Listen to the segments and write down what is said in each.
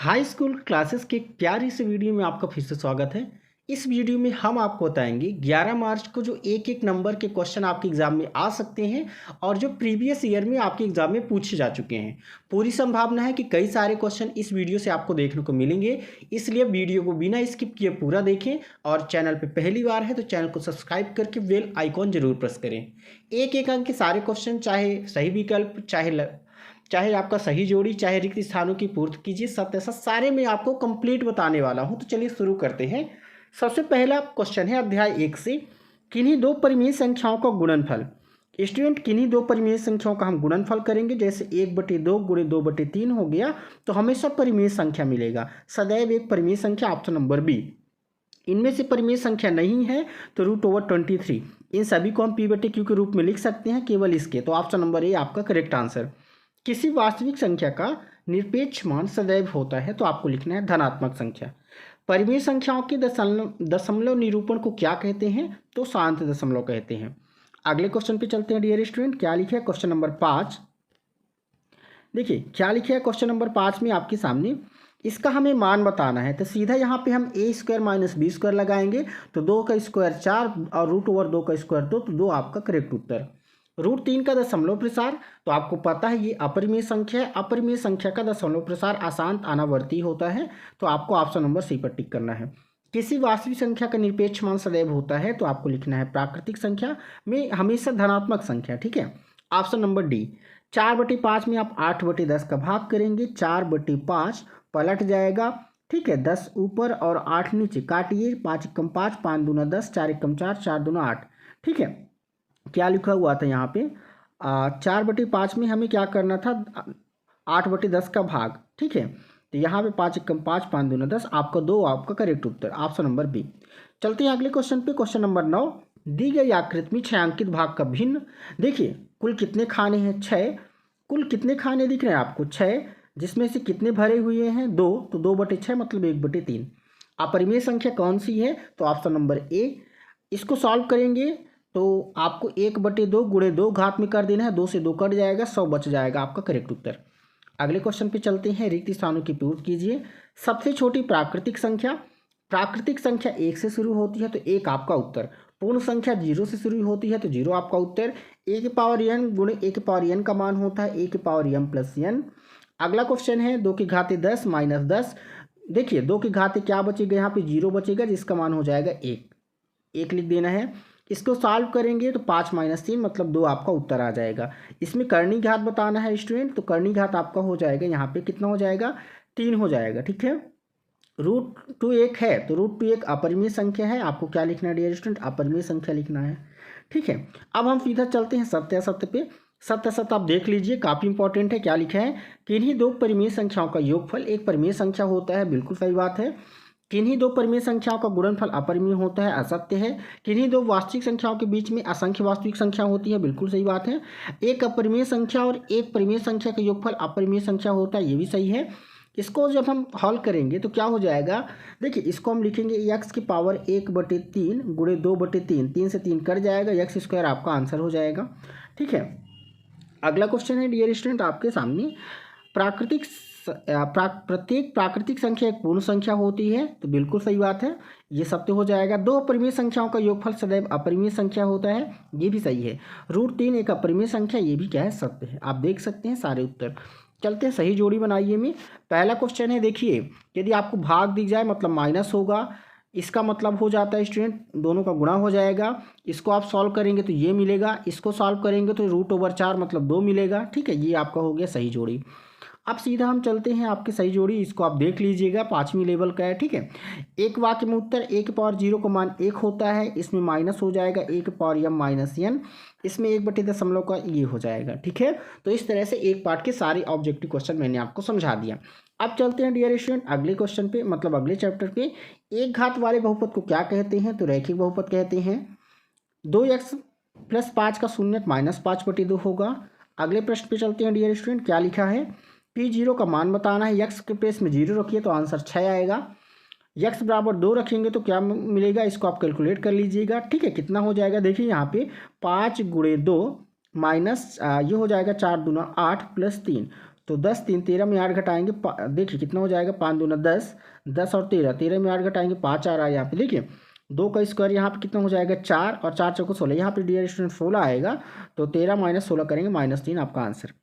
High school classes के एक प्यारी से वीडियो में आपका फिर से स्वागत है। इस वीडियो में हम आपको बताएंगे 11 मार्च को जो एक एक नंबर के क्वेश्चन आपके एग्जाम में आ सकते हैं और जो प्रीवियस ईयर में आपके एग्जाम में पूछे जा चुके हैं। पूरी संभावना है कि कई सारे क्वेश्चन इस वीडियो से आपको देखने को मिलेंगे, इसलिए वीडियो को बिना स्किप किए पूरा देखें और चैनल पर पहली बार है तो चैनल को सब्सक्राइब करके बेल आइकॉन जरूर प्रेस करें। एक एक अंक के सारे क्वेश्चन, चाहे सही विकल्प, चाहे आपका सही जोड़ी, चाहे रिक्त स्थानों की पूर्ति कीजिए, सत्य असत्य सारे में आपको कंप्लीट बताने वाला हूं। तो चलिए शुरू करते हैं। सबसे पहला क्वेश्चन है अध्याय 1 से, किन्हीं दो परिमेय संख्याओं का गुणनफल। स्टूडेंट, किन्हीं दो परिमेय संख्याओं का हम गुणनफल करेंगे। जैसे 1/2 गुणे 2/3 हो गया तो हमेशा परिमेय संख्या मिलेगा, सदैव एक परिमेय संख्या, ऑप्शन नंबर बी। इनमें से परिमेय संख्या नहीं है तो √23। इन सभी को हम p/q के रूप में लिख सकते हैं, केवल इसके। तो ऑप्शन नंबर ए आपका करेक्ट आंसर। किसी वास्तविक संख्या का निरपेक्ष मान सदैव होता है तो आपको लिखना है धनात्मक संख्या। परिमेय संख्याओं के दशमलव निरूपण को क्या कहते हैं? तो शांत दशमलव कहते हैं। अगले क्वेश्चन पे चलते हैं डियर स्टूडेंट। क्या लिखा है क्वेश्चन नंबर 5? देखिए क्या लिखा है क्वेश्चन नंबर 5 में आपके सामने। इसका हमें मान बताना है तो सीधा यहाँ पे हम a² - b² लगाएंगे तो 2 का स्क्वायर 4 और √2 का स्क्वायर 2, तो 2 आपका करेक्ट उत्तर। √3 का दशमलव प्रसार, तो आपको पता है ये अपरिमेय संख्या है। अपरिमेय संख्या का दशमलव प्रसार अशांत अनावर्ती होता है, तो आपको ऑप्शन नंबर सी पर टिक करना है। किसी वास्तविक संख्या का निरपेक्ष मान सदैव होता है तो आपको लिखना है प्राकृतिक संख्या में हमेशा धनात्मक संख्या। ठीक है, ऑप्शन नंबर डी। 4/5 में आप 8/10 का भाग करेंगे, 4/5 पलट जाएगा। ठीक है, 10 ऊपर और 8 नीचे, काटिए, 5 × 5, 5 दूना 10, 4 × 4, 4 दूना 8। ठीक है, क्या लिखा हुआ था यहाँ पे 4/5 में हमें क्या करना था 8/10 का भाग। ठीक है, तो यहाँ पे 5 × 5, 5 दूना 10, आपका 2 आपका करेक्ट उत्तर, ऑप्शन नंबर बी। चलते हैं अगले क्वेश्चन पे। क्वेश्चन नंबर 9, दी गई आकृति में छायांकित भाग का भिन्न। देखिए कुल कितने खाने हैं? 6। कुल कितने खाने दिख रहे हैं आपको? 6, जिसमें से कितने भरे हुए हैं? 2, तो 2/6 मतलब 1/3। अपरिमेय संख्या कौन सी है? तो ऑप्शन नंबर ए। इसको सॉल्व करेंगे तो आपको 1/2 गुणे 2 घात में कर देना है, 2 से 2 कट जाएगा, 100 बच जाएगा, आपका करेक्ट उत्तर। अगले क्वेश्चन पे चलते हैं। रिक्त स्थानों की पूर्ति कीजिए। सबसे छोटी प्राकृतिक संख्या, प्राकृतिक संख्या 1 से शुरू होती है तो 1 आपका उत्तर। पूर्ण संख्या 0 से शुरू होती है तो 0 आपका उत्तर। a⁴n गुणे a⁴n का मान होता है a⁴m+n। अगला क्वेश्चन है 2 की घाते 10 - 10। देखिए 2 की घाते क्या बचेगा? यहाँ पे 0 बचेगा, जिसका मान हो जाएगा 1 लिख देना है। इसको सॉल्व करेंगे तो 5 - 3 मतलब 2 आपका उत्तर आ जाएगा। इसमें कर्णी घात बताना है स्टूडेंट, तो कर्णी घात आपका हो जाएगा यहाँ पे कितना हो जाएगा? 3 हो जाएगा। ठीक है, √2 1 है तो √2 एक अपरिमेय संख्या है। आपको क्या लिखना है डियर स्टूडेंट? अपरिमेय संख्या लिखना है। ठीक है, अब हम सीधा चलते हैं सत्य असत्य पे। सत्य असत्य आप देख लीजिए, काफ़ी इंपॉर्टेंट है। क्या लिखा है? किन्हीं दो परिमेय संख्याओं का योगफल एक परिमेय संख्या होता है, बिल्कुल सही बात है। किन्हीं दो परिमेय संख्याओं का गुणनफल अपरिमेय होता है, असत्य है। किन्हीं दो वास्तविक संख्याओं के बीच में असंख्य वास्तविक संख्या होती है, बिल्कुल सही बात है। एक अपरिमेय संख्या और एक परिमेय संख्या का योगफल अपरिमेय संख्या होता है, ये भी सही है। इसको जब हम हल करेंगे तो क्या हो जाएगा? देखिए इसको हम लिखेंगे x⁴ 1/3 गुणे 2/3, 3 से 3 कट जाएगा, x² आपका आंसर हो जाएगा। ठीक है, अगला क्वेश्चन है डियर स्टूडेंट आपके सामने। प्रत्येक प्राकृतिक संख्या एक पूर्ण संख्या होती है, तो बिल्कुल सही बात है, ये सत्य हो जाएगा। 2 अपरिमेय संख्याओं का योगफल सदैव अपरिमेय संख्या होता है, ये भी सही है। √3 एक अपरिमेय संख्या, ये भी क्या है? सत्य है। आप देख सकते हैं सारे उत्तर। चलते हैं सही जोड़ी बनाइए में। पहला क्वेश्चन है, देखिए यदि आपको भाग दी जाए मतलब माइनस होगा, इसका मतलब हो जाता है स्टूडेंट दोनों का गुणा हो जाएगा। इसको आप सॉल्व करेंगे तो ये मिलेगा, इसको सॉल्व करेंगे तो √4 मतलब 2 मिलेगा। ठीक है, ये आपका हो गया सही जोड़ी। अब सीधा हम चलते हैं आपकी सही जोड़ी, इसको आप देख लीजिएगा, 5वीं लेवल का है। ठीक है, एक वाक्य में उत्तर a⁴0 का मान 1 होता है, इसमें माइनस हो जाएगा a⁴m - n, इसमें 1/10 का ये हो जाएगा। ठीक है, तो इस तरह से एक पार्ट के सारे ऑब्जेक्टिव क्वेश्चन मैंने आपको समझा दिया। अब चलते हैं डियर स्टूडेंट अगले क्वेश्चन पे, मतलब अगले चैप्टर पे। एक घात वाले बहुपद को क्या कहते हैं? तो रैखिक बहुपद कहते हैं। 2x + 5 का शून्यक -5/2 होगा। अगले प्रश्न पे चलते हैं डियर स्टूडेंट। क्या लिखा है? p0 का मान बताना है। x के प्लेस में 0 रखिए तो आंसर 6 आएगा। x = 2 रखेंगे तो क्या मिलेगा? इसको आप कैलकुलेट कर लीजिएगा। ठीक है, कितना हो जाएगा? देखिए यहाँ पे 5 × 2 माइनस ये हो जाएगा 4 दूना 8 + 3, तो 10 3 13 में 8 घटाएंगे, देखिए कितना हो जाएगा, 5 दूना 10, 10 और 13, 13 में 8 घटाएंगे 5 आ रहा है यहाँ पे। देखिए 2 का स्क्वायर यहाँ पे कितना हो जाएगा 4, और 4 चौको 16, यहाँ पे डियर स्टूडेंट 16 आएगा। तो 13 माइनस 16 करेंगे -3 आपका आंसर।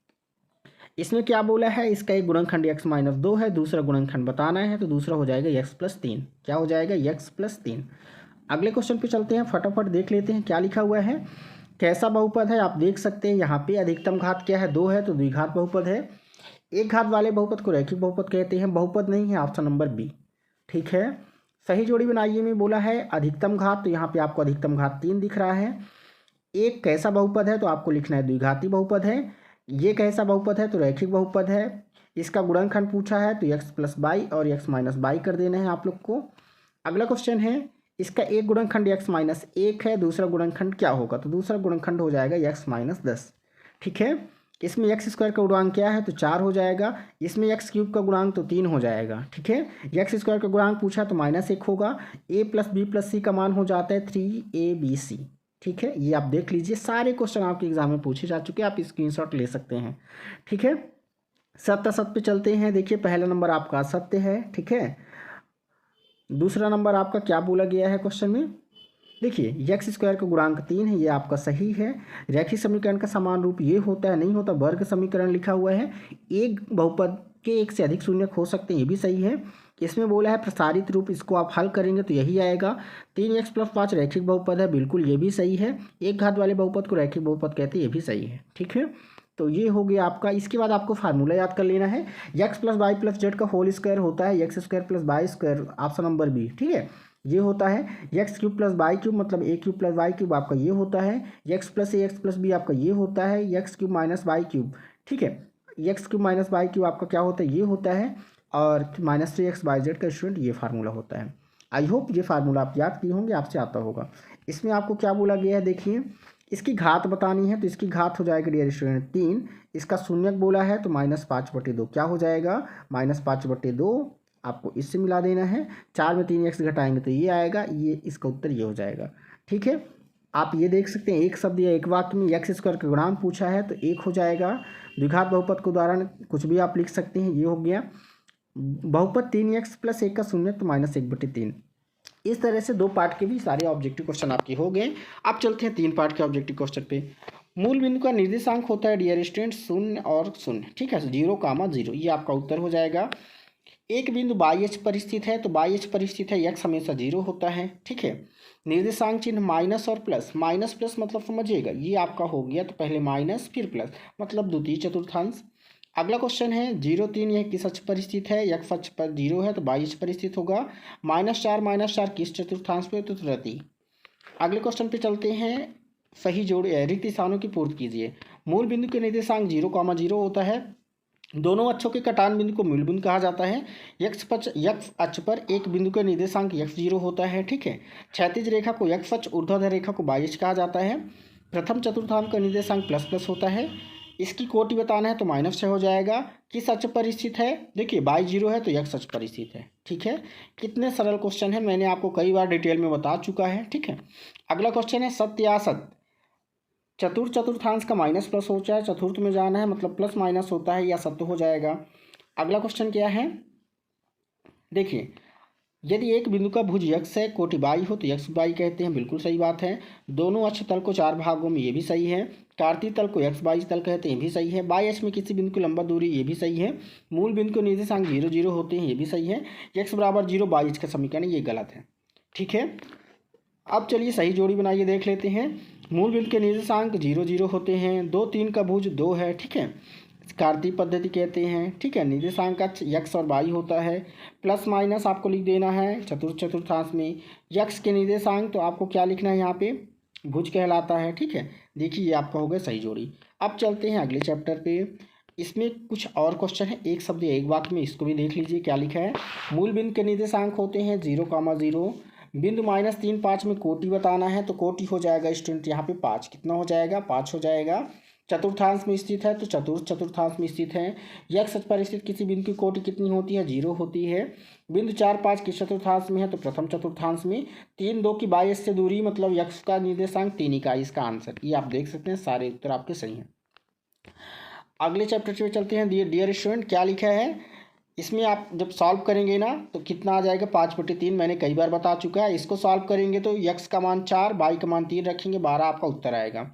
इसमें क्या बोला है, इसका एक गुणनखंड x-2 है, दूसरा गुणनखंड बताना है, तो दूसरा हो जाएगा x+3। क्या हो जाएगा, x+3। अगले क्वेश्चन पे चलते हैं, फटाफट देख लेते हैं क्या लिखा हुआ है। कैसा बहुपद है, आप देख सकते हैं यहाँ पे अधिकतम घात क्या है, 2 है, तो द्विघात बहुपद है। एक घात वाले बहुपद को रैखिक बहुपद कहते हैं, बहुपद नहीं है, ऑप्शन नंबर बी। ठीक है, सही जोड़ी बनाइए में बोला है अधिकतम घात, तो यहाँ पे आपको अधिकतम घात 3 दिख रहा है। एक कैसा बहुपद है, तो आपको लिखना है द्विघाती बहुपद है। ये कैसा बहुपद है, तो रैखिक बहुपद है। इसका गुणनखंड पूछा है, तो x+y और x-y कर देना है आप लोग को। अगला क्वेश्चन है, इसका एक गुणनखंड x-1 है, दूसरा गुणनखंड क्या होगा, तो दूसरा गुणनखंड हो जाएगा x-10। ठीक है, इसमें x² का गुणांक क्या है, तो 4 हो जाएगा। इसमें x³ का गुणांक तो 3 हो जाएगा। ठीक है, x² का गुणांक पूछा तो -1 होगा। a + b + c का मान हो जाता है 3abc। ठीक है, ये आप देख लीजिए, सारे क्वेश्चन आपके एग्जाम में पूछे जा चुके हैं, आप स्क्रीनशॉट ले सकते हैं। ठीक है, सत्य असत्य पे चलते हैं। देखिए पहला नंबर आपका असत्य है। ठीक है, दूसरा नंबर आपका क्या बोला गया है क्वेश्चन में, देखिए x² का गुणांक 3 है, ये आपका सही है। रैखिक समीकरण का समान रूप ये होता है, नहीं होता वर्ग समीकरण लिखा हुआ है। एक बहुपद के एक से अधिक शून्यक हो सकते हैं, ये भी सही है। इसमें बोला है प्रसारित रूप, इसको आप हल करेंगे तो यही आएगा। 3x + 5 रैखिक बहुपद है, बिल्कुल ये भी सही है। एक घात वाले बहुपद को रैखिक बहुपद कहते हैं, ये भी सही है। ठीक है, तो ये हो गया आपका। इसके बाद आपको फार्मूला याद कर लेना है, x + y + z का होल स्क्वायर होता है x² + y², option number B. ठीक है, ये होता है x³ + y³ मतलब a³ + y³ आपका ये होता है। x + a x + b आपका ये होता है, x³ - y³। ठीक है, x³ - y³ आपका क्या होता है, ये होता है, और -3xyz का स्टूडेंट ये फार्मूला होता है। आई होप ये फार्मूला आप याद किए होंगे, आपसे आता होगा। इसमें आपको क्या बोला गया है, देखिए इसकी घात बतानी है, तो इसकी घात हो जाएगा डियर स्टूडेंट 3। इसका शून्यक बोला है तो -5/2 क्या हो जाएगा, -5/2 आपको इससे मिला देना है। 4 में 3x घटाएंगे तो ये आएगा, ये इसका उत्तर ये हो जाएगा। ठीक है, आप ये देख सकते हैं एक शब्द या एक वाक्य में x² का गुणांक पूछा है तो 1 हो जाएगा। द्विघात बहुपद को उदाहरण कुछ भी आप लिख सकते हैं, ये हो गया। बहुपद 3x + 1 का शून्यक तो -1/3। इस तरह से 2 पार्ट के भी सारे ऑब्जेक्टिव क्वेश्चन आपके हो गए। अब चलते हैं 3 पार्ट के ऑब्जेक्टिव क्वेश्चन पे। मूल बिंदु का निर्देशांक होता है डियर स्टूडेंट 0 और 0। ठीक है, 0, 0, ये आपका उत्तर हो जाएगा। एक बिंदु बाह्य पर स्थित है, तो बाह्य पर स्थित है, x हमेशा 0 होता है। ठीक है, निर्देशांक चिन्ह माइनस और प्लस, माइनस प्लस मतलब समझिएगा, ये आपका हो गया, तो पहले माइनस फिर प्लस मतलब द्वितीय चतुर्थांश। अगला क्वेश्चन है 0 3, यह किस अक्ष पर स्थित है, x अक्ष पर 0 है तो y अक्ष पर स्थित होगा। -4 किस चतुर्थांश पे, तो तृतीय। अगले क्वेश्चन पे चलते हैं, सही जोड़े रिक्त स्थानों की पूर्ति कीजिए। मूल बिंदु के निर्देशांक 0, 0 होता है। दोनों अक्षों के कटान बिंदु को मूल बिंदु कहा जाता है। x अक्ष पर एक बिंदु का निर्देशांक x0 होता है। ठीक है, क्षैतिज रेखा को x अक्ष, ऊर्ध्वाधर रेखा को y अक्ष कहा जाता है। प्रथम चतुर्थांश का निर्देशांक ++ होता है। इसकी कोटि बताना है तो -6 हो जाएगा। किस अक्ष पर स्थित है, देखिए y 0 है तो x अक्ष पर स्थित है। ठीक है, कितने सरल क्वेश्चन है, मैंने आपको कई बार डिटेल में बता चुका है। ठीक है, अगला क्वेश्चन है सत्य या असत्य। चतुर्थांश का -+ होता है, चतुर्थ में जाना है मतलब +- होता है, या सत्य हो जाएगा। अगला क्वेश्चन क्या है, देखिए यदि एक बिंदु का भुज x है, कोटि y हो तो x y कहते हैं, बिल्कुल सही बात है। दोनों अक्ष तल को 4 भागों में, ये भी सही है। कार्तीय तल को xy तल कहते हैं, ये भी सही है। y अक्ष में किसी बिंदु की लंबा दूरी, ये भी सही है। मूल बिंदु के निर्देशांक 0, 0 होते हैं, ये भी सही है। x = 0 y अक्ष का समीकरण ये गलत है। ठीक है, अब चलिए सही जोड़ी बनाइए, देख लेते हैं। मूल बिंदु के निर्देशांक 0, 0 होते हैं। 2 3 का भुज 2 है। ठीक है, कार्तीय पद्धति कहते हैं। ठीक है, निर्देशांक का x और y होता है। + आपको लिख देना है चतुर्थांश में। x के निर्देशांक तो आपको क्या लिखना है, यहाँ पे भुज कहलाता है। ठीक है, देखिए ये आपका हो गया सही जोड़ी। अब चलते हैं अगले चैप्टर पे। इसमें कुछ और क्वेश्चन है, एक शब्द या एक वाक्य में, इसको भी देख लीजिए क्या लिखा है। मूल बिंदु के निर्देशांक होते हैं 0, 0। बिंदु -3 5 में कोटि बताना है, तो कोटि हो जाएगा स्टूडेंट यहाँ पे 5, कितना हो जाएगा, 5 हो जाएगा। चतुर्थांश में स्थित है तो चतुर्थांश में स्थित है। x अक्ष पर स्थित किसी बिंदु की कोटि कितनी होती है, 0 होती है। बिंदु 4 5 किस चतुर्थांश में है, तो प्रथम चतुर्थांश में। 3 2 की y से दूरी मतलब x का निर्देशांक 3 इकाई, इसका आंसर ये आप देख सकते हैं, सारे उत्तर आपके सही हैं। अगले चैप्टर पे चलते हैं। डियर स्टूडेंट, क्या लिखा है इसमें, आप जब सॉल्व करेंगे ना तो कितना आ जाएगा 5/3। मैंने कई बार बता चुका है। इसको सॉल्व करेंगे तो x का मान 4, y का मान 3 रखेंगे, 12 आपका उत्तर आएगा।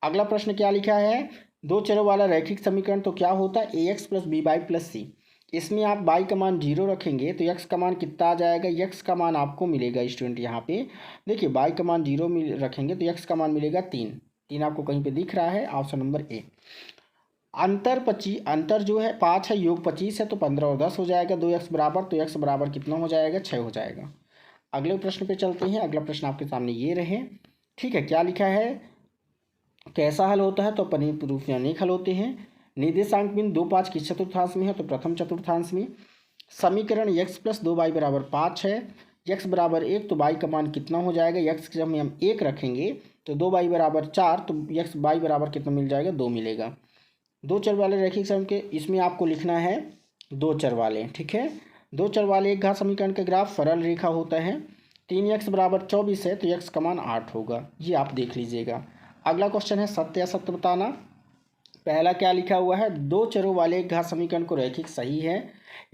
अगला प्रश्न क्या लिखा है, दो चरों वाला रैखिक समीकरण तो क्या होता है ax + by + c। इसमें आप y का मान 0 रखेंगे तो x का मान कितना आ जाएगा, x का मान आपको मिलेगा स्टूडेंट यहाँ पे देखिए, y का मान 0 रखेंगे तो x का मान मिलेगा 3 आपको कहीं पे दिख रहा है, ऑप्शन नंबर ए। अंतर जो है 5 है, योग 25 है, तो 15 और 10 हो जाएगा। 2x बराबर, तो x बराबर कितना हो जाएगा, 6 हो जाएगा। अगले प्रश्न पे चलते हैं। अगला प्रश्न आपके सामने ये रहे, ठीक है। क्या लिखा है, कैसा हल होता है, तो परिमित रूप में अनेक हल होते हैं। निर्देशांक बिंदु 2, 5 किस चतुर्थांश में है, तो प्रथम चतुर्थांश में। समीकरण x + 2y = 5 है, x बराबर 1, तो y का मान कितना हो जाएगा, x जब हम 1 रखेंगे तो 2y = 4, तो y बराबर कितना मिल जाएगा, 2 मिलेगा। दो चर वाले रैखिक समीकरण के इसमें आपको लिखना है दो चर वाले, ठीक है। दो चर वाले एक घात समीकरण का ग्राफ सरल रेखा होता है। 3x = 24 है, तो x का मान 8 होगा, ये आप देख लीजिएगा। अगला क्वेश्चन है सत्य असत्य बताना। पहला क्या लिखा हुआ है, दो चरों वाले एक घात समीकरण को रैखिक सही है,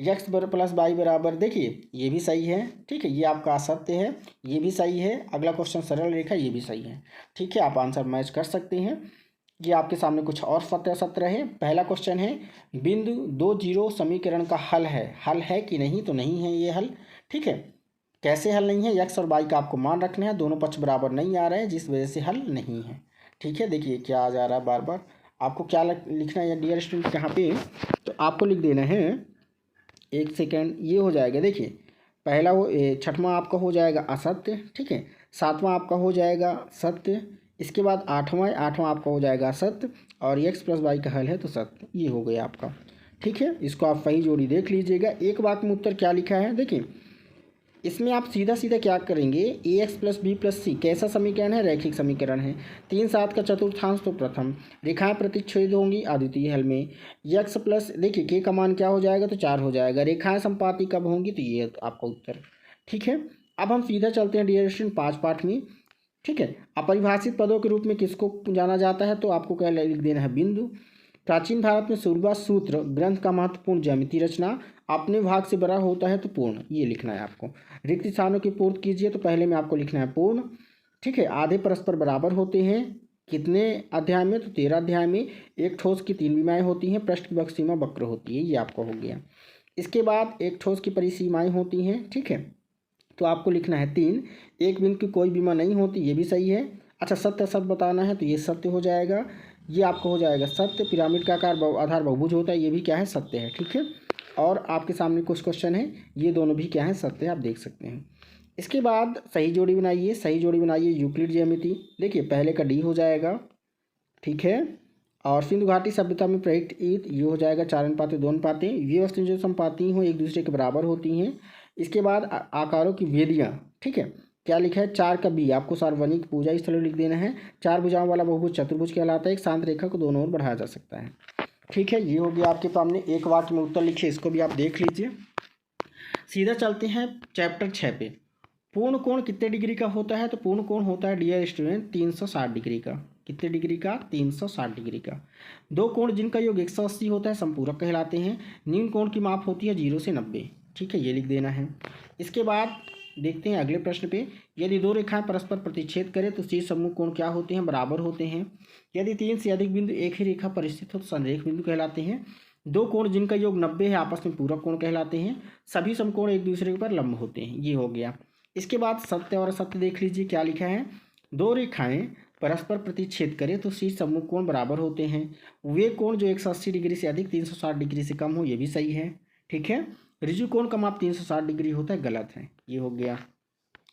x + y बराबर, देखिए ये भी सही है, ठीक है, ये आपका असत्य है, ये भी सही है। अगला क्वेश्चन सरल रेखा, ये भी सही है, ठीक है, आप आंसर मैच कर सकते हैं। ये आपके सामने कुछ और सत्य असत्य है। पहला क्वेश्चन है, बिंदु 2, 0 समीकरण का हल है कि नहीं, तो नहीं है ये हल, ठीक है। कैसे हल नहीं है, x और y का आपको मान रखना है, दोनों पक्ष बराबर नहीं आ रहे हैं जिस वजह से हल नहीं है, ठीक है। देखिए क्या आ जा रहा है, बार बार आपको क्या लिखना है डियर स्टूडेंट यहाँ पे, तो आपको लिख देना है, एक सेकेंड, ये हो जाएगा। देखिए पहला छठवां आपका हो जाएगा असत्य, ठीक है। सातवां आपका हो जाएगा सत्य, इसके बाद आठवां आपका हो जाएगा सत्य, और x + y का हल है तो सत्य, ये हो गया आपका, ठीक है। इसको आप सही जोड़ी देख लीजिएगा। एक वाक्य में उत्तर क्या लिखा है, देखिए इसमें आप सीधा क्या करेंगे, ax + b + c कैसा समीकरण है, रैखिक समीकरण है। 3, 7 का चतुर्थांश तो प्रथम, रेखाएं प्रतिच्छेद होंगी अद्वितीय हल में। x प्लस, देखिए k का मान क्या हो जाएगा, तो 4 हो जाएगा। रेखाएं संपाती कब होंगी, तो ये आपका उत्तर, ठीक है। अब हम सीधा चलते हैं डियर स्टूडेंट 5 पाठ में, ठीक है। अपरिभाषित पदों के रूप में किसको जाना जाता है, तो आपको क्या लिख देना है, बिंदु। प्राचीन भारत में सूरबा सूत्र ग्रंथ का महत्वपूर्ण ज्यामितीय रचना, अपने भाग से बड़ा होता है तो पूर्ण, ये लिखना है आपको। रिक्त स्थानों की पूर्ति कीजिए, तो पहले में आपको लिखना है पूर्ण, ठीक है। आधे परस्पर बराबर होते हैं, कितने अध्याय में, तो 13 अध्याय में। एक ठोस की 3 विमाएँ होती हैं, पृष्ठ की वक्र सीमा वक्र होती है, ये आपका हो गया। इसके बाद एक ठोस की परिसीमाएँ होती हैं, ठीक है, तो आपको लिखना है 3। एक बिंदु की कोई विमा नहीं होती, ये भी सही है। अच्छा, सत्य असत्य बताना है, तो ये सत्य हो जाएगा, ये आपको हो जाएगा सत्य। पिरामिड का आकार आधार बहुभुज होता है, ये भी क्या है, सत्य है, ठीक है। और आपके सामने कुछ क्वेश्चन है, ये दोनों भी क्या है, सत्य है, आप देख सकते हैं। इसके बाद सही जोड़ी बनाइए, यूक्लिड ज्यामिति। देखिए पहले का डी हो जाएगा, ठीक है। और सिंधु घाटी सभ्यता में प्रयुक्त ईंट, ये हो जाएगा 4 अनुपात 2 अनुपात। ये वस्तुएं जो संपाती हो एक दूसरे के बराबर होती हैं। इसके बाद आकारों की वेदियाँ, ठीक है। क्या लिखा है, 4 का बी, आपको सार्वजनिक पूजा स्थल लिख देना है। 4 भुजाओं वाला बहुभुज चतुर्भुज कहलाता है। एक शांत रेखा को दोनों ओर बढ़ाया जा सकता है, ठीक है। ये हो गया आपके सामने, एक वाक्य में उत्तर लिखिए, इसको भी आप देख लीजिए। सीधा चलते हैं चैप्टर 6 पे। पूर्ण कोण कितने डिग्री का होता है, तो पूर्ण कोण होता है डियर स्टूडेंट 360 डिग्री का। कितने डिग्री का, 360 डिग्री का। दो कोण जिनका योग 180 होता है संपूरक कहलाते हैं। न्यून कोण की माप होती है 0 से 90, ठीक है, ये लिख देना है। इसके बाद देखते हैं अगले प्रश्न पे। यदि दो रेखाएं परस्पर प्रतिच्छेद करें तो शीर्ष समूह कोण क्या होते हैं, बराबर होते हैं। यदि 3 से अधिक बिंदु एक ही रेखा पर स्थित हो तो संरेख बिंदु कहलाते हैं। दो कोण जिनका योग 90 है आपस में पूरक कोण कहलाते हैं। सभी समकोण एक दूसरे पर लंब होते हैं, ये हो गया। इसके बाद सत्य और असत्य देख लीजिए, क्या लिखा है, दो रेखाएं परस्पर प्रतिच्छेद करें तो शीर्ष समूह कोण बराबर होते हैं। वे कोण जो 180 डिग्री से अधिक 360 डिग्री से कम हो, ये भी सही है, ठीक है। ऋजु कोण का माप 360 डिग्री होता है, गलत है, ये हो गया।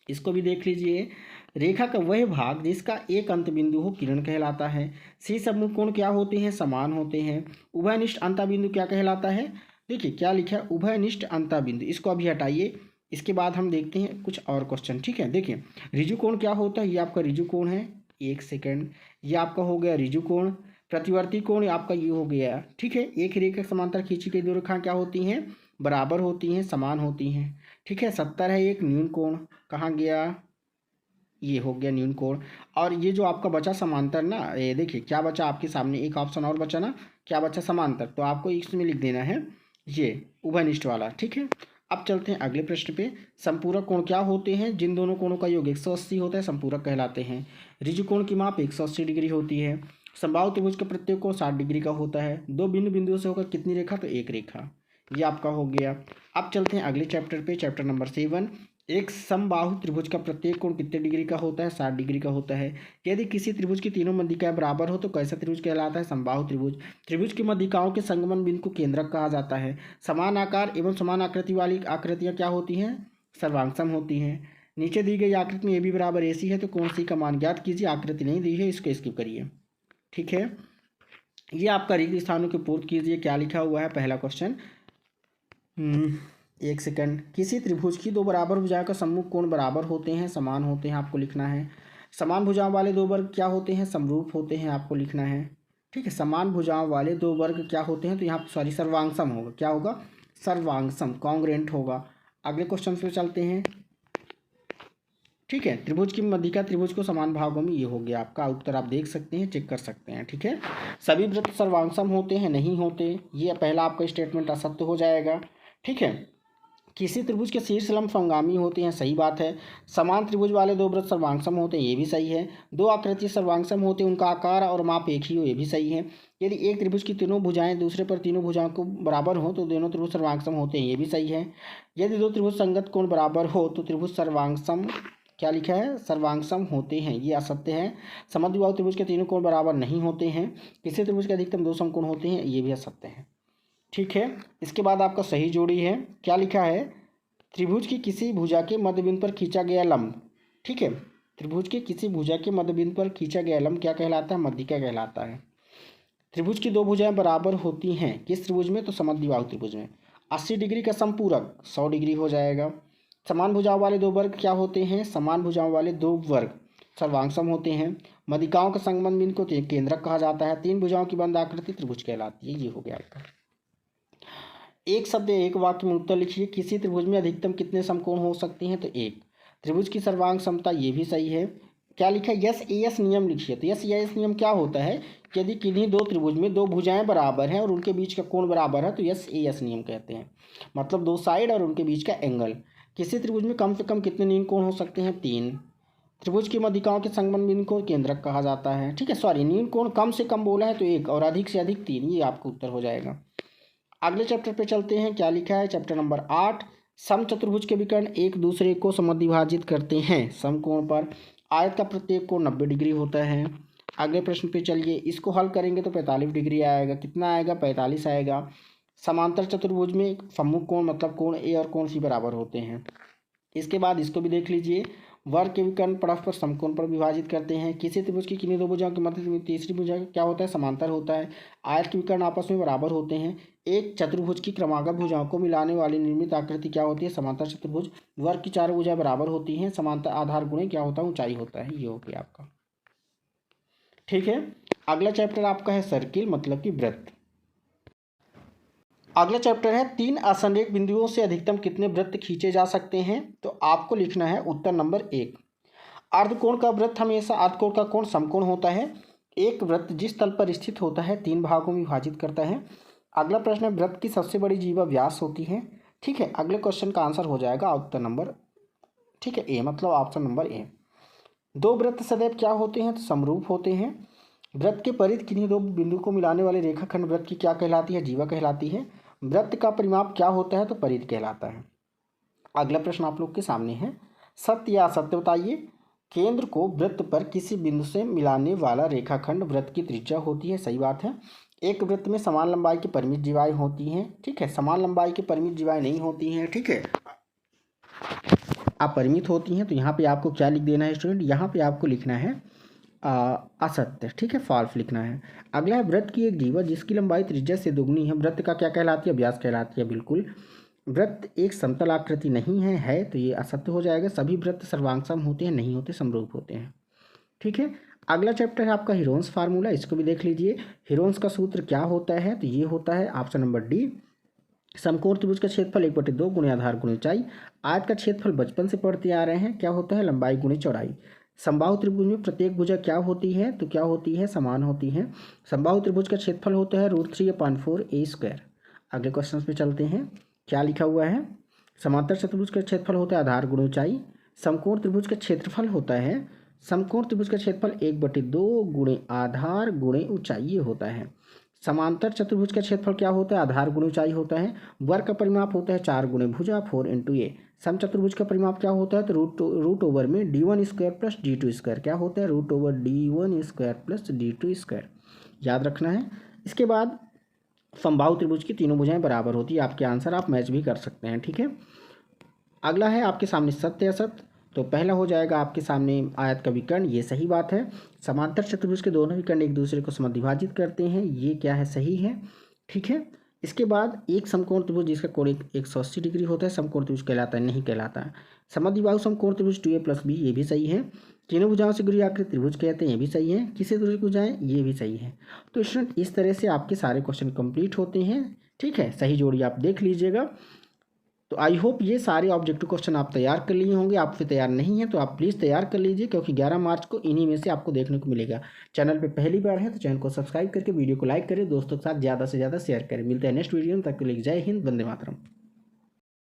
इसको भी देख लीजिए, रेखा का वह भाग जिसका एक अंत बिंदु हो किरण कहलाता है। शीर्ष समूह कोण क्या होते हैं, समान होते हैं। उभयनिष्ठ अंता बिंदु क्या कहलाता है, देखिए क्या लिखा है, उभयनिष्ठ अंता बिंदु, इसको अभी हटाइए। इसके बाद हम देखते हैं कुछ और क्वेश्चन, ठीक है। देखिए ऋजु कोण क्या होता है, ये आपका ऋजु कोण है, एक सेकेंड, ये आपका हो गया ऋजु कोण। प्रतिवर्ती कोण आपका ये हो गया, ठीक है। एक रेखा समांतर खींची गई दो रेखाएं क्या होती हैं, बराबर होती हैं, समान होती हैं, ठीक है। 70 है एक न्यून कोण, कहाँ गया, ये हो गया न्यून कोण। और ये जो आपका बचा समांतर ना, ये देखिए क्या बचा आपके सामने, एक ऑप्शन और बचा ना, क्या बचा? समांतर। तो आपको इसमें लिख देना है ये उभयनिष्ठ वाला। ठीक है, अब चलते हैं अगले प्रश्न पे। संपूरक कोण क्या होते हैं? जिन दोनों कोणों का योग 180 होता है संपूरक कहलाते हैं। ऋजु कोण की माप 180 डिग्री होती है। समबाहु त्रिभुज का प्रत्येक कोण 60 डिग्री का होता है। दो भिन्न बिंदुओं से होकर कितनी रेखा? तो एक रेखा। ये आपका हो गया। अब चलते हैं अगले चैप्टर पे, चैप्टर नंबर 7। एक समबाहु त्रिभुज का प्रत्येक कोण कितने डिग्री का होता है? 60 डिग्री का होता है। यदि किसी त्रिभुज की तीनों मध्यिकाएं बराबर हो तो कैसा त्रिभुज कहलाता है? समबाहु त्रिभुज। त्रिभुज की मध्यिकाओं के संगमन बिंदु को केंद्रक कहा जाता है। समान आकार एवं समान आकृति वाली आकृतियां क्या होती हैं? सर्वांगसम होती हैं। नीचे दी गई आकृति में ए बी बराबर AC है तो कौन सी का मान ज्ञात कीजिए। आकृति नहीं दी है, इसको स्किप करिए। ठीक है, ये आपका रिक्त स्थानों के पूर्ति कीजिए। क्या लिखा हुआ है? पहला क्वेश्चन, एक सेकंड। किसी त्रिभुज की दो बराबर भुजाओं का सम्मुख कोण बराबर होते हैं, समान होते हैं, आपको लिखना है। समान भुजाओं वाले दो वर्ग क्या होते हैं? समरूप होते हैं, आपको लिखना है। ठीक है, समान भुजाओं वाले दो वर्ग क्या होते हैं? तो यहाँ सर्वांगसम होगा। क्या होगा? सर्वांगसम, कॉन्ग्रुएंट होगा। अगले क्वेश्चन पे चलते हैं। ठीक है, त्रिभुज की मध्यिका त्रिभुज को समान भागों में, ये हो गया आपका उत्तर। आप देख सकते हैं, चेक कर सकते हैं। ठीक है, सभी वृत्त सर्वांगसम होते हैं? नहीं होते। ये पहला आपका स्टेटमेंट असत्य हो जाएगा। ठीक है, किसी त्रिभुज के शीर्ष लंब समगामी होते हैं, सही बात है। समान त्रिभुज वाले दो वृत्त सर्वांगसम होते हैं, ये भी सही है। दो आकृति सर्वांगसम होते हैं, उनका आकार और माप एक ही हो, ये भी सही है। यदि एक त्रिभुज की तीनों भुजाएं दूसरे पर तीनों भुजाओं को बराबर हो तो दोनों त्रिभुज सर्वांगसम होते हैं, ये भी सही है। यदि दो त्रिभुज संगत कोण बराबर हो तो त्रिभुज सर्वांगसम, क्या लिखा है? सर्वांगसम होते हैं, ये असत्य है। समद्विबाहु त्रिभुज के तीनों कोण बराबर नहीं होते हैं। किसी त्रिभुज के अधिकतम दो समकोण होते हैं, ये भी असत्य है। ठीक है, इसके बाद आपका सही जोड़ी है। क्या लिखा है? त्रिभुज की किसी भुजा के मध्यबिंदु पर खींचा गया लंब। ठीक है, त्रिभुज के किसी भुजा के मध्यबिंदु पर खींचा गया लंब क्या कहलाता है? मध्यिका कहलाता है। त्रिभुज की दो भुजाएं बराबर होती हैं, किस त्रिभुज में? तो समद्विबाहु त्रिभुज में। 80 डिग्री का संपूरक 100 डिग्री हो जाएगा। समान भुजाओं वाले दो वर्ग क्या होते हैं? समान भुजाओं वाले दो वर्ग सर्वांगसम होते हैं। मध्यिकाओं का संगमन बिंदु को केंद्रक कहा जाता है। तीन भुजाओं की बंद आकृति त्रिभुज कहलाती है, ये हो गया आपका। एक शब्द एक वाक्य में उत्तर लिखिए। किसी त्रिभुज में अधिकतम कितने समकोण हो सकते हैं? तो एक। त्रिभुज की सर्वांग समता, ये भी सही है। क्या लिखा है? SAS नियम लिखिए। तो SAS नियम क्या होता है? यदि किन्हीं दो त्रिभुज में दो भुजाएं बराबर हैं और उनके बीच का कोण बराबर है तो SAS नियम कहते हैं, मतलब दो साइड और उनके बीच का एंगल। किसी त्रिभुज में कम से कम कितने नीन कोण हो सकते हैं? 3। त्रिभुज की मध्यिकाओं के संगमन बिंदु को केंद्रक कहा जाता है। ठीक है, सॉरी, नीन कोण कम से कम बोला है तो 1 और अधिक से अधिक 3, ये आपका उत्तर हो जाएगा। अगले चैप्टर पे चलते हैं। क्या लिखा है? Chapter number 8। समचतुर्भुज के विकर्ण एक दूसरे को समद्विभाजित करते हैं समकोण पर। आयत का प्रत्येक कोण 90 डिग्री होता है। अगले प्रश्न पे चलिए, इसको हल करेंगे तो 45 डिग्री आएगा। कितना आएगा? 45 आएगा। समांतर चतुर्भुज में सम्मुख कोण मतलब कोण A और कोण C बराबर होते हैं। इसके बाद इसको भी देख लीजिए। वर्ग के विकर्ण परस्पर समकोण पर विभाजित करते हैं। किसी त्रिभुज की किन्हीं दो भुजाओं के मध्य में तीसरी भुजा क्या होता है? समांतर होता है। आयत के विकर्ण आपस में बराबर होते हैं। एक चतुर्भुज की क्रमागत भुजाओं को मिलाने वाली निर्मित आकृति क्या होती है? समांतर चतुर्भुज। वर्ग की चारों भुजाएं बराबर होती हैं। समांतर आधार गुणे क्या होता है? ऊंचाई होता है। ये हो गया आपका। ठीक है, अगला चैप्टर आपका है सर्किल मतलब कि वृत्त। अगला चैप्टर है 3 असंरेख बिंदुओं से अधिकतम कितने वृत्त खींचे जा सकते हैं? तो आपको लिखना है उत्तर नंबर 1। अर्धकोण का वृत्त हमेशा अर्धकोण का कोण समकोण होता है। एक वृत्त जिस तल पर स्थित होता है 3 भागों में विभाजित करता है। अगला प्रश्न है वृत्त की सबसे बड़ी जीवा व्यास होती है। ठीक है, अगले क्वेश्चन का आंसर हो जाएगा उत्तर नंबर, ठीक है, ए, मतलब ऑप्शन नंबर ए। दो वृत्त सदैव क्या होते हैं? तो समरूप होते हैं। वृत्त के परिध किन्हीं दो बिंदु को मिलाने वाले रेखाखंड वृत्त की क्या कहलाती है? जीवा कहलाती है। वृत्त का परिमाप क्या होता है? तो परिध कहलाता है। अगला प्रश्न आप लोग के सामने है, सत्य या असत्य बताइए। केंद्र को वृत्त पर किसी बिंदु से मिलाने वाला रेखाखंड वृत्त की त्रिज्या होती है, सही बात है। एक वृत्त में समान लंबाई की परिमित जीवाएं होती हैं। ठीक है, समान लंबाई की परिमित जीवाएं नहीं होती हैं। ठीक है, अपरिमित होती हैं। तो यहाँ पे आपको क्या लिख देना है स्टूडेंट? यहाँ पे आपको लिखना है असत्य। ठीक है, फॉल्स लिखना है। अगला है वृत्त की एक जीवा जिसकी लंबाई त्रिज्या से दुगनी है, वृत्त का क्या कहलाती है? व्यास कहलाती है। बिल्कुल, वृत्त एक समतल आकृति नहीं है तो ये असत्य हो जाएगा। सभी वृत्त सर्वांगसम होते हैं, नहीं होते, समरूप होते हैं। ठीक है, अगला चैप्टर है आपका हीरोन्स फार्मूला। इसको भी देख लीजिए। हीरोन्स का सूत्र क्या होता है? तो ये होता है ऑप्शन नंबर डी, समकोण त्रिभुज का क्षेत्रफल 1/2 गुणे आधार गुणे ऊंचाई। आयत का क्षेत्रफल बचपन से पढ़ते आ रहे हैं, क्या होता है? लंबाई गुणे चौड़ाई। समबाहु त्रिभुज में प्रत्येक भुजा क्या होती है, तो क्या होती है, समान होती है। समबाहु त्रिभुज का क्षेत्रफल होता है √3/4 अगले क्वेश्चन पे चलते हैं। क्या लिखा हुआ है, समांतर चतुर्भुज का क्षेत्रफल होता है आधार गुणे ऊंचाई। समकोण त्रिभुज का क्षेत्रफल होता है, समकोण त्रिभुज का क्षेत्रफल 1/2 गुणे आधार गुणे ऊंचाई ये होता है। समांतर चतुर्भुज का क्षेत्रफल क्या होता है, आधार गुणे ऊंचाई होता है। वर्ग का परिमाप होता है 4 गुणे भुजा 4 × a। समचतुर्भुज का परिमाप क्या होता है, तो रूट ओवर में d1² प्लस d2²। क्या होता है, √d1² प्लस d2²। याद रखना है। इसके बाद समबाहु त्रिभुज की तीनों भुजाएं बराबर होती है। आपके आंसर आप मैच भी कर सकते हैं, ठीक है। अगला है आपके सामने सत्य असत्य। तो पहला हो जाएगा आपके सामने आयत का विकर्ण, ये सही बात है। समांतर चतुर्भुज के दोनों विकर्ण एक दूसरे को समद्विभाजित करते हैं, ये क्या है, सही है, ठीक है। इसके बाद एक समकोण त्रिभुज जिसका कोण 180 डिग्री होता है समकोण त्रिभुज कहलाता है, नहीं कहलाता है। समद्विबाहु समकोण त्रिभुज 2a + b, ये भी सही है। तीनों भुजाओं से घिरी आकृति त्रिभुज कहते हैं, ये भी सही है। किसी त्रिभुज को भुजाएं, ये भी सही है। तो स्टूडेंट इस तरह से आपके सारे क्वेश्चन कंप्लीट होते हैं, ठीक है। सही जोड़ी आप देख लीजिएगा। तो आई होप ये सारे ऑब्जेक्टिव क्वेश्चन आप तैयार कर लिए होंगे। आप फिर तैयार नहीं हैं तो आप प्लीज़ तैयार कर लीजिए, क्योंकि 11 मार्च को इन्हीं में से आपको देखने को मिलेगा। चैनल पे पहली बार है तो चैनल को सब्सक्राइब करके वीडियो को लाइक करें, दोस्तों के साथ ज़्यादा से ज़्यादा शेयर करें। मिलते हैं नेक्स्ट वीडियो में, तब तक के लिए जय हिंद, वंदे मातरम।